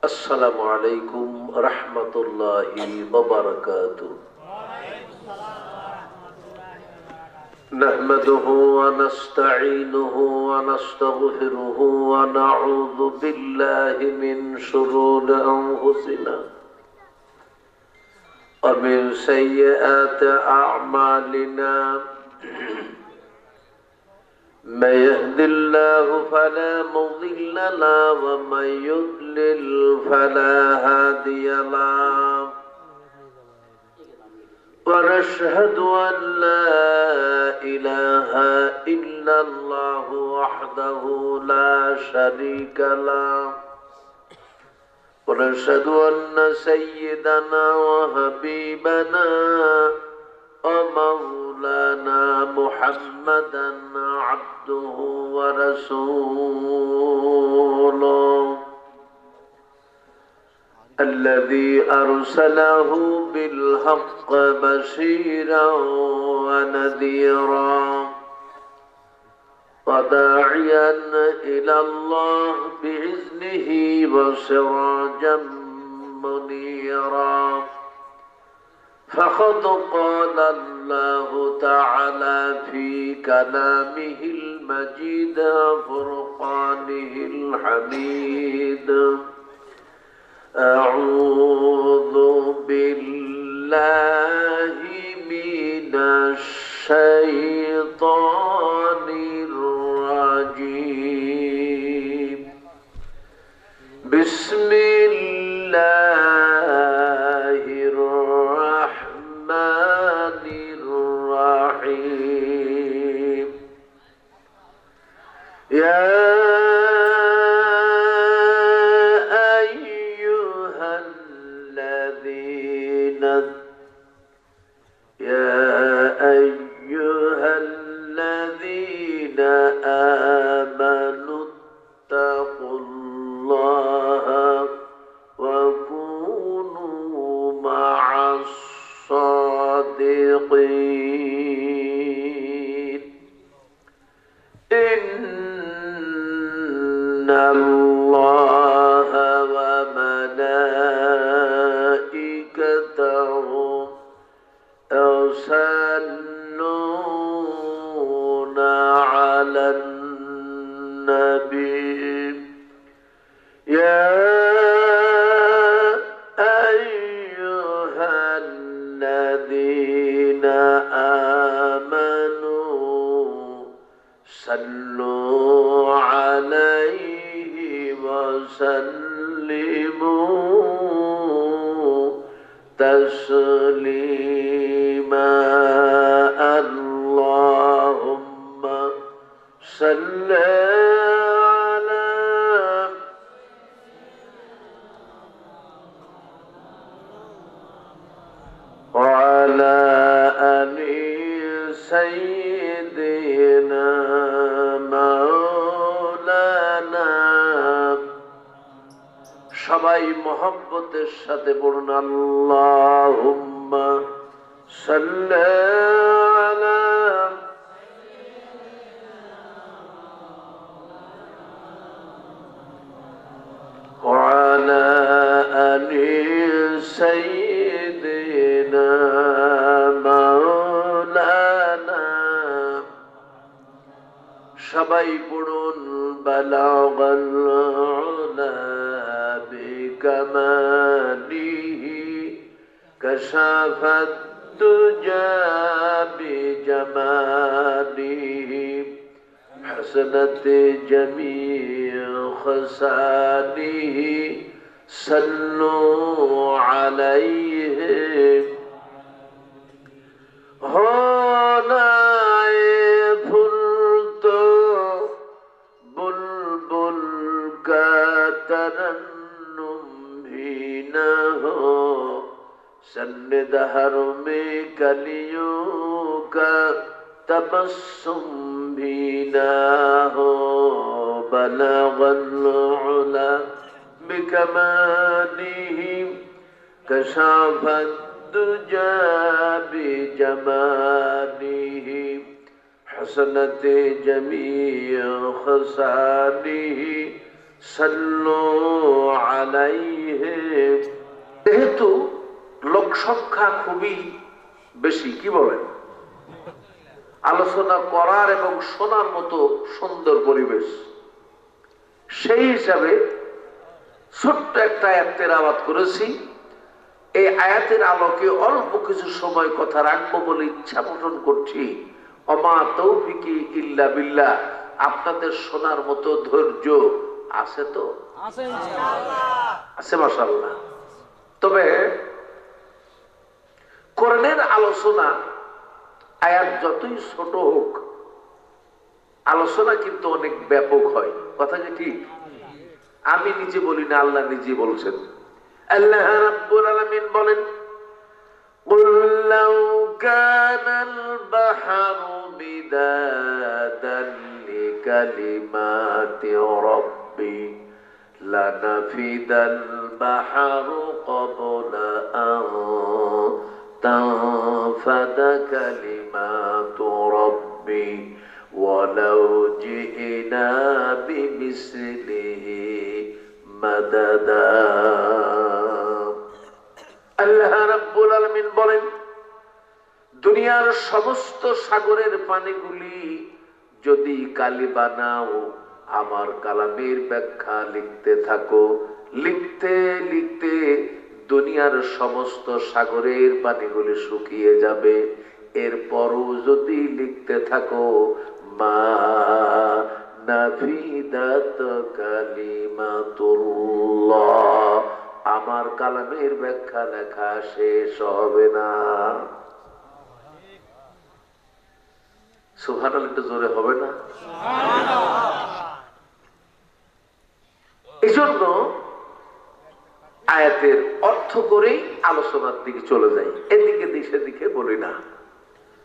السلام عليكم ورحمة الله وبركاته. نحمده ونستعينه ونستغفره ونعوذ بالله من شرور أنفسنا ومن سيئات أعمالنا. من يهد الله فلا مضل له ومن يضلل فلا هادي له، ونشهد أن لا إله إلا الله وحده لا شريك له، ونشهد أن سيدنا وحبيبنا ومولانا محمدا عبده ورسوله الذي أرسله بالحق بشيرا ونذيرا وداعيا إلى الله بإذنه وسراجا منيرا. فقد قال الله تعالى في كلامه المجيد وفرقانه الحميد: أعوذ بالله من الشيطان الرجيم. بسم الله الرحمن الرحيم. يا أيها الذين آمنوا اتقوا الله وكونوا مع الصادقين. إن الله وملائكته يصلون على النبي. يا أيها الذين آمنوا صلوا عليه وسلموا تسليما. اللهم صل على وعلى آل سيدنا مولانا। সবাই মহব্বতের সাথে বলুন আল্লাহুম্মা সাল্লি আলা وعلى آل سيدنا مولانا। সবাই পড়ুন বালাগাল উলা بكماله كشف الدجى بجماله حسنت جميع خصاله صلوا عليه هنا فلت بلبل كترنم هنا سند حرم کلیوں کا تبسم بھی نہ ہو بلغ العلا بکماله کشف الدجى بجماله حسنت جميع خصاله সাল্লু আলাইহি। যেহেতু লোক সংখ্যা খুবই বেশি, কি বলেন, আলোচনা করার এবং শোনার মতো সুন্দর পরিবেশ, সেই হিসাবে ছোট্ট একটা আয়াত তেলাওয়াত করেছি। এই আয়াতের আলোকে অল্প কিছু সময় কথা রাখবো বলে ইচ্ছা পোষণ করছি। ওমা তৌফিকি ইল্লা বিল্লাহ। আপনাদের শোনার মতো ধৈর্য আছে তো? আছে মাশাআল্লাহ। তবে কোরআনের আলোচনা আয়াত যতই ছোট হোক, আলোচনা কিন্তু অনেক ব্যাপক হয়। কথা কি ঠিক? আমি নিজে বলি না, আল্লাহ নিজে বলছেন। আল্লাহ রাব্বুল আলামিন বলেন, قُل لَّوْ كَانَ الْبَحْرُ مِدَادًا لِّكَلِمَاتِ رَبِّي لَنَفِدَ الْبَحْرُ قَبْلَ أَن تَنفَدَ كَلِمَاتُ رَبِّي وَلَوْ جِئْنَا بِمِثْلِهِ مَدَدًا। আল্লাহ রাব্বুল আলামিন বলেন, দুনিয়ার সমস্ত সাগরের পানিগুলি যদি কালি বানাও, আমার কালামের ব্যাখ্যা লিখতে থাকো, লিখতে লিখতে দুনিয়ার সমস্ত সাগরের পানিগুলি শুকিয়ে যাবে। এরপরও যদি লিখতে থাকো, মা নাফিদাত কালিমাতুল্লাহ, আমার কালামের ব্যাখ্যা লেখা শেষ হবে না। সুবহানাল্লাহ, একটু জোরে হবে না? এই জন্য আয়াতের অর্থ করেই আলোচনার দিকে চলে যাই, এদিকে সেদিকে বলি না।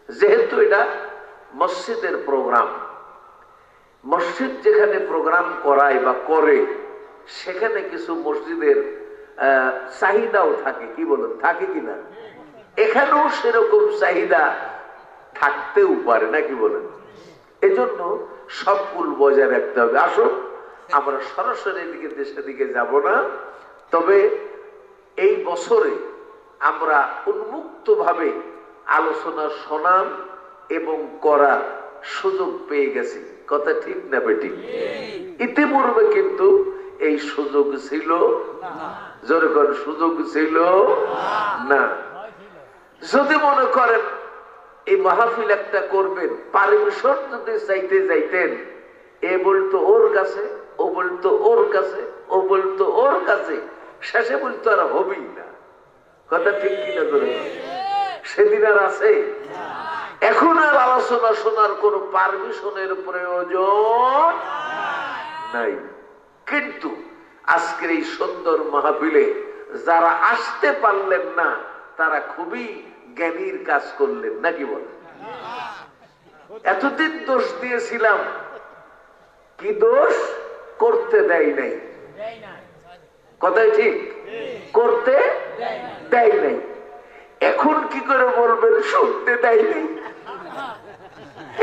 যেহেতু এটা মসজিদের প্রোগ্রাম, মসজিদ যেখানে প্রোগ্রাম করায় বা করে, সেখানে কিছু মসজিদের চাহিদাও থাকে, কি বলেন, থাকে কিনা? এখানেও সেরকম চাহিদা থাকতেও পারে, নাকি বলেন? এজন্য সব কুল বজায় রাখতে হবে। আসুন আমরা সরাসরি এদিকে দেশের দিকে যাব না, তবে এই বছরে আমরা উন্মুক্ত ভাবে আলোচনা শোনার এবং করার সুযোগ পেয়ে গেছি। কথা ঠিক না বেটি? ইতিপূর্বে কিন্তু এই সুযোগ ছিল, জোরে করে, সুযোগ ছিল না। যদি মনে করেন এই মাহফিল একটা করবেন, পারমিশন যদি চাইতে যাইতেন, এ বলতো ওর কাছে, ও বলতো ওর কাছে, ও বলতো ওর কাছে, শেষে বলতো আর হবেই না। কথা ঠিক কিনা করে? সেদিন আর আছে? এখন আর আলোচনা শোনার কোন পারমিশনের প্রয়োজন নাই। কিন্তু আজকের এই সুন্দর মাহফিলে যারা আসতে পারলেন না, তারা খুবই জ্ঞানীর কাজ করলেন, নাকি বলেন? এতদিন দোষ দিয়েছিলাম, কি দোষ? করতে দেয় নাই। কথাই ঠিক, করতে দেয় নাই। এখন কি করে বলবেন শুনতে দেয় নাই?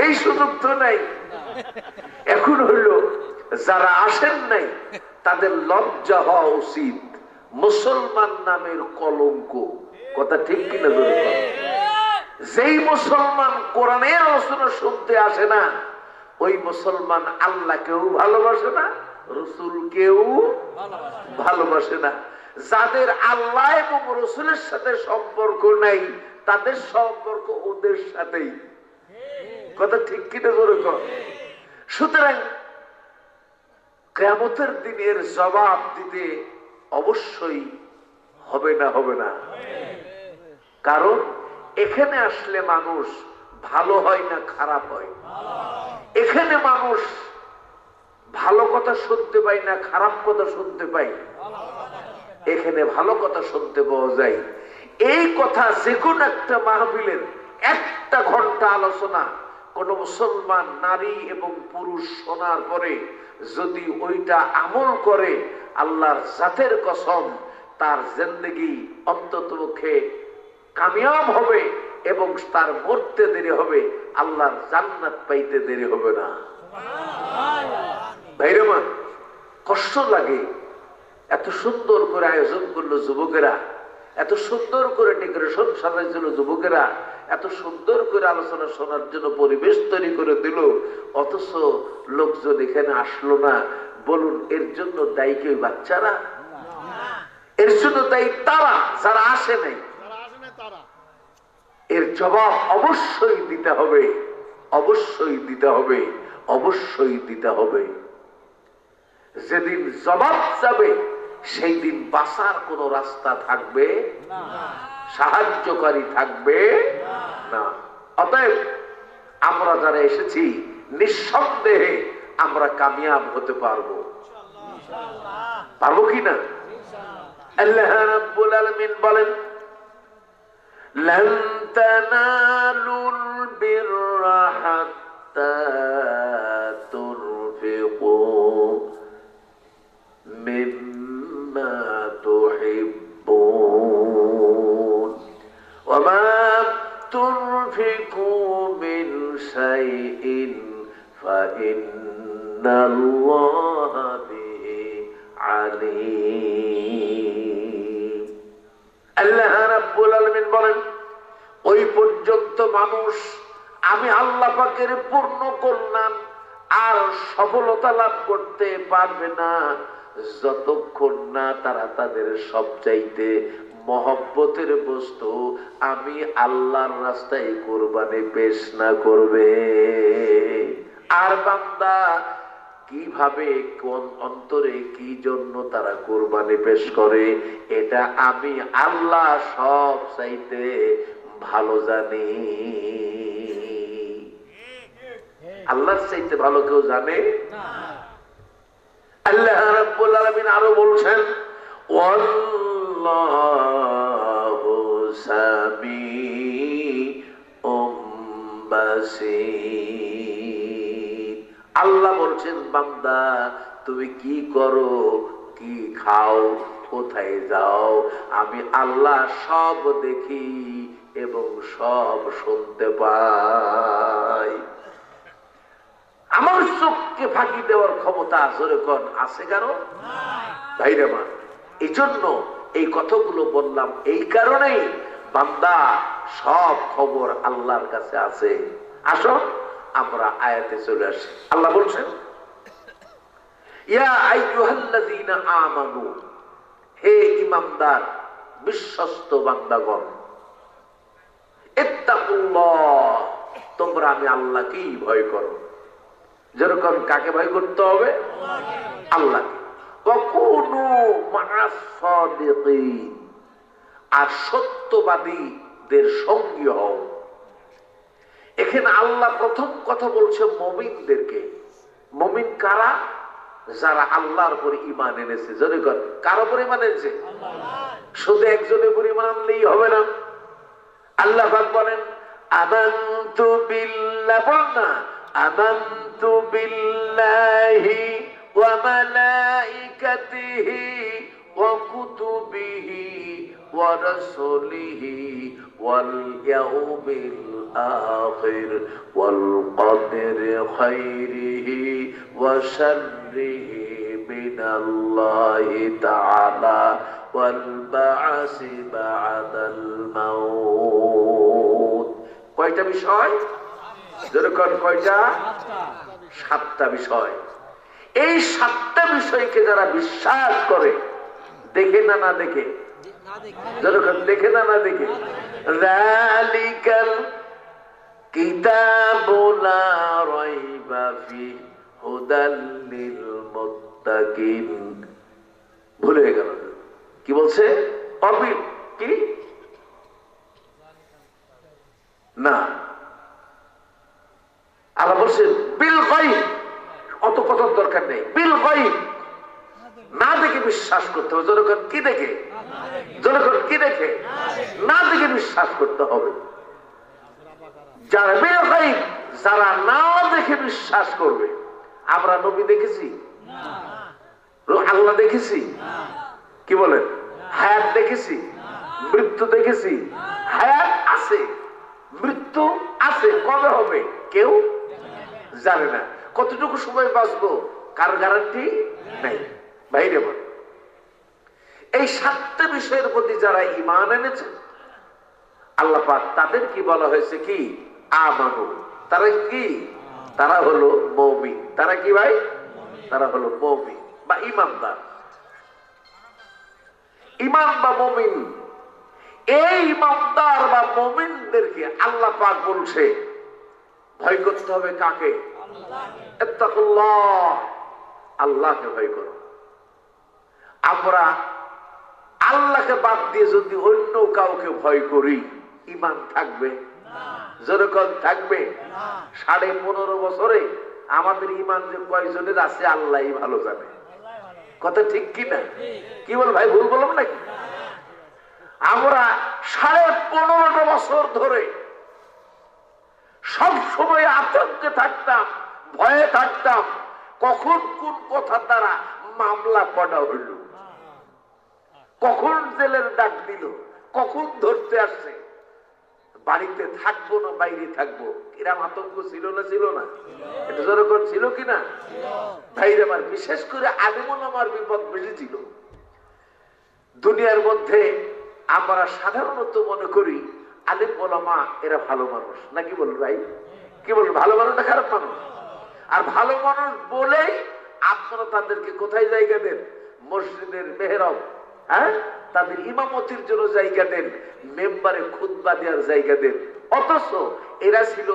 এই সুযোগ তো নাই। এখন হইল যারা আসেন নাই তাদের লজ্জা হওয়া উচিত। মুসলমান নামের কলঙ্ক। কথা ঠিক কিনা? যেই মুসলমান কোরআনের আলোচনা শুনতে আসে না, ওই মুসলমান আল্লাহকেও ভালোবাসে না, রসুলকেও ভালোবাসে না। যাদের আল্লাহ এবং রসুলের সাথে সম্পর্ক নাই, তাদের সম্পর্ক ওদের সাথেই। কথা ঠিক কিনা জোরে কর। সুতরাং কিয়ামতের দিনের জবাব দিতে অবশ্যই হবে না, হবে না। কারণ এখানে আসলে মানুষ ভালো হয় না খারাপ হয়। এখানে মানুষ ভালো কথা শুনতে পাই না খারাপ কথা শুনতে পাই, এখানে ভালো কথা শুনতে পাওয়া যায়। এই কথা যে কোন একটা মাহফিলের 1 ঘন্টা আলোচনা কোন মুসলমান নারী এবং পুরুষ শোনার পরে যদি ওইটা আমল করে, আল্লাহর জাতের কসম, তার জিন্দেগি অন্ততপক্ষে কামিয়াব হবে এবং তার মরতে দেরি হবে, আল্লাহর জান্নাত পাইতে দেরি হবে না। ভাইরা, কষ্ট লাগে। এত সুন্দর করে আয়োজন করলো যুবকেরা, এত সুন্দর করে ডেকোরেশন সাজাইছিল যুবকেরা, এত সুন্দর করে আলোচনা শোনার জন্য পরিবেশ তৈরি করে দিল, অথচ লোকজন এখানে আসলো না। বলুন এর জন্য দায়ী কি বাচ্চারা? এর জন্য দায়ী তারা যারা আসে নাই। এর জবাব অবশ্যই দিতে হবে, অবশ্যই দিতে হবে, অবশ্যই দিতে হবে। যেদিন জবাব যাবে সেই দিন বাঁচার কোন রাস্তা থাকবে না, সাহায্যকারী থাকবে না। অতএব আমরা যারা এসেছি নিঃসন্দেহে আমরা কামিয়াব হতে পারবো, পারবো কিনা? আল্লাহ রাব্বুল আলামিন বলেন, লান তানালুল বিররা হাত্তা তুনফিকু মিম্মা তুহিব্বুন ওয়া মা তুনফিকু মিন শাইইন ফাইন্নাল্লাহা বিহি আলীম। আল্লাহ রাব্বুল আলামিন বলেন, ওই পর্যন্ত মানুষ আমি আল্লাহ পাকের পূর্ণ কল্যাণ আর সফলতা লাভ করতে পারবে না যতক্ষণ না তারা তাদের সবচাইতে মহব্বতের বস্তু আমি আল্লাহর রাস্তায় কুরবানি পেশ না করবে। আর বান্দা কিভাবে, কোন অন্তরে, কি জন্য তারা কুরবানি পেশ করে, এটা আমি আল্লাহ সব চাইতে ভালো জানি। আল্লাহর চাইতে ভালো কেউ জানে না। আল্লাহ রাব্বুল আলামিন আরো বলছেন, ওয়াল্লাহু সামিউম বাসীর। আল্লাহ বলছেন, বান্দা তুমি কি করো, কি খাও, কোথায় যাও, আমি আল্লাহ সব দেখি এবং সব শুনতে পাই। আমার চোখকে ফাঁকি দেওয়ার ক্ষমতা যেরকম আছে কারো ভাইরা মা। এই জন্য এই কথাগুলো বললাম এই কারণেই, বান্দা সব খবর আল্লাহর কাছে আছে। আসো আমরা আয়াতে চলে আসি। আল্লাহ বলছেন, ইয়া আইয়ুহাল্লাযীনা আমানু, হে ঈমানদার বিশ্বস্ত বান্দাগণ, ইত্তাকুল্লাহ, তোমরা আমি আল্লাহকেই ভয় করো। যেরকম কাকে ভয় করতে হবে? আল্লাহকে। ওয়াকুনু মা'আস সাদিকিন, আর সত্যবাদীদের সঙ্গী হও। এখানে আল্লাহ প্রথম কথা বলছে মুমিনদেরকে। মুমিন কারা? যারা আল্লাহর উপর ঈমান এনেছে। যেরকম কার উপর ঈমান এনেছে? শুধু একজনের উপর ঈমান আনলেই হবে না। আল্লাহ পাক বলেন, আমানতু বিল্লাহি, আমানতু বিল্লাহি ওয়া মালাইকাতিহি ওয়া কুতুবিহি ওয়া রাসূলিহি ওয়াল ইয়াউমিল আখির ওয়াল কদরি খাইরিহি ওয়া শাররিহি মিনাল্লাহি তাআলা ওয়াল বা'সি বা'দাল মাউত। কয়টা বিষয়? যেরকম কয়টা? সাতটা বিষয়। এই সাতটা বিষয়কে যারা বিশ্বাস করে, দেখে না না দেখে, যেরকম দেখে না না দেখে, যালিকাল কিতাবু লা রাইবা ফিহি হুদাল লিল মুত্তাকিন। ভুলে গেল কি বলছে? কি না, আল্লাহ বলছেন বিল গায়ব। অত কথার দরকার নেই। বিল গায়ব, না দেখে বিশ্বাস করতে হবে। যখন কি দেখে, যখন কি দেখে, না দেখে বিশ্বাস করতে হবে। যারা বিল গায়ব, যারা না দেখে বিশ্বাস করবে। আমরা নবী দেখেছি? আল্লাহ দেখেছি? কি বলেন? হায়াত দেখেছি? মৃত্যু দেখেছি? হায়াত আছে, মৃত্যু আছে, কবে হবে কেউ জানে না। কতটুকু সময় বাঁচবো কার গ্যারান্টি নাই। ভাইরে বল, এই 7টা বিষয়ের প্রতি যারা ঈমান এনেছে আল্লাহ পাক তাদের কি বলা হয়েছে? কি আমানু। তারা কি? তারা হলো মুমিন। তারা কি ভাই? তারা হলো মুমিন বা ঈমানদার। ঈমান বা মুমিন, এই ঈমানদার বা মুমিনদেরকে আল্লাহ পাক বলছে ভয় করতে হবে কাকে? ইত্তাকুল্লাহ, আল্লাহকে ভয় করো। আমরা আল্লাহকে বাদ দিয়ে যদি অন্য কাউকে ভয় করি, ঈমান থাকবে? যেরকম থাকবে। 15.5 বছরে আমাদের ঈমান যে কয়জনের আছে আল্লাহই ভালো জানে। কথা ঠিক কি না? কি বল ভাই, ভুল বললাম নাকি? আমরা 15.5 বছর ধরে সব সময় আতঙ্কে থাকতাম, ভয়ে থাকতাম, কখন কোন কথা দ্বারা মামলা পড়া হইল, কখন জেলের ডাক দিল, কখন ধরতে আসছে, বাড়িতে থাকবো না বাইরে থাকবো, এরম আতঙ্ক ছিল না? ছিল না? এটা যেরকম ছিল কিনা ভাইরে আমার? বিশেষ করে আলিমুল আমার বিপদ বেশি ছিল। দুনিয়ার মধ্যে আমরা সাধারণত মনে করি আলিম ওলামা এরা ভালো মানুষ, নাকি বলুন ভাই? কি বলুন, ভালো মানুষ না খারাপ মানুষ? আর ভালো মানুষ বলেই আপনারা তাদেরকে কোথায় জায়গা দেন? মসজিদের মেহরাব, হ্যাঁ, তাদের ইমামতির জন্য জায়গা দেন, মেম্বারে খুতবা দেওয়ার জায়গা দেন। অথচ এরা ছিল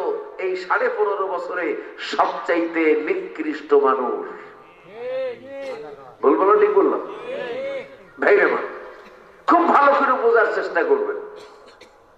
এই 15.5 বছরে সবচাইতে নিকৃষ্ট মানুষ। বলবো না ঠিক বললাম? ভাইরা আমার খুব ভালো করে বোঝার চেষ্টা করবেন।